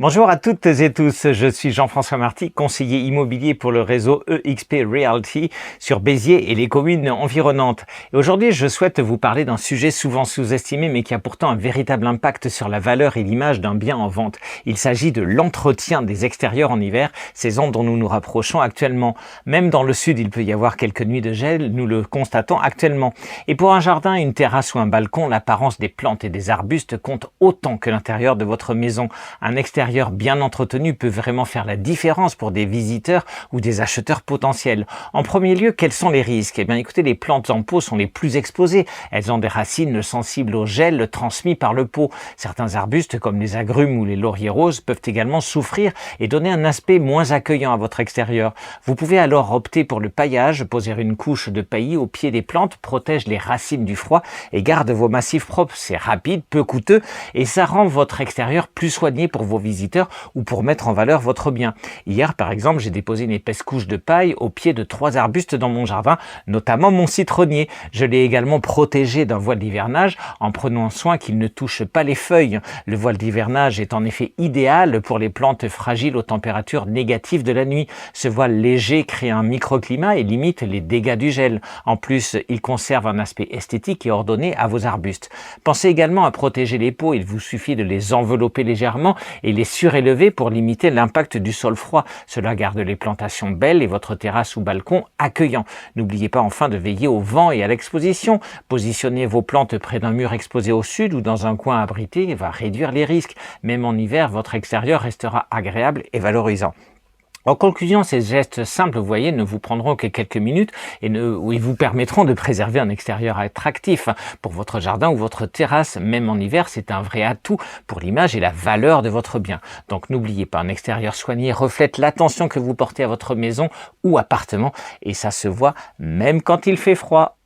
Bonjour à toutes et tous, je suis Jean-François Marty, conseiller immobilier pour le réseau EXP Realty sur Béziers et les communes environnantes. Et aujourd'hui, je souhaite vous parler d'un sujet souvent sous-estimé mais qui a pourtant un véritable impact sur la valeur et l'image d'un bien en vente. Il s'agit de l'entretien des extérieurs en hiver, saison dont nous nous rapprochons actuellement. Même dans le sud, il peut y avoir quelques nuits de gel, nous le constatons actuellement. Et pour un jardin, une terrasse ou un balcon, l'apparence des plantes et des arbustes compte autant que l'intérieur de votre maison. Un extérieur bien entretenu peut vraiment faire la différence pour des visiteurs ou des acheteurs potentiels. En premier lieu, quels sont les risques? Eh bien, écoutez, les plantes en pot sont les plus exposées. Elles ont des racines sensibles au gel transmis par le pot. Certains arbustes, comme les agrumes ou les lauriers roses, peuvent également souffrir et donner un aspect moins accueillant à votre extérieur. Vous pouvez alors opter pour le paillage. Poser une couche de paillis au pied des plantes protège les racines du froid et garde vos massifs propres. C'est rapide, peu coûteux et ça rend votre extérieur plus soigné pour vos visiteurs ou pour mettre en valeur votre bien. Hier, par exemple, j'ai déposé une épaisse couche de paille au pied de 3 arbustes dans mon jardin, notamment mon citronnier. Je l'ai également protégé d'un voile d'hivernage en prenant soin qu'il ne touche pas les feuilles. Le voile d'hivernage est en effet idéal pour les plantes fragiles aux températures négatives de la nuit. Ce voile léger crée un microclimat et limite les dégâts du gel. En plus, il conserve un aspect esthétique et ordonné à vos arbustes. Pensez également à protéger les pots. Il vous suffit de les envelopper légèrement et les surélever pour limiter l'impact du sol froid. Cela garde les plantations belles et votre terrasse ou balcon accueillant. N'oubliez pas enfin de veiller au vent et à l'exposition. Positionnez vos plantes près d'un mur exposé au sud ou dans un coin abrité va réduire les risques. Même en hiver, votre extérieur restera agréable et valorisant. En conclusion, ces gestes simples, vous voyez, ne vous prendront que quelques minutes et ils vous permettront de préserver un extérieur attractif pour votre jardin ou votre terrasse. Même en hiver, c'est un vrai atout pour l'image et la valeur de votre bien. Donc n'oubliez pas, un extérieur soigné reflète l'attention que vous portez à votre maison ou appartement et ça se voit même quand il fait froid.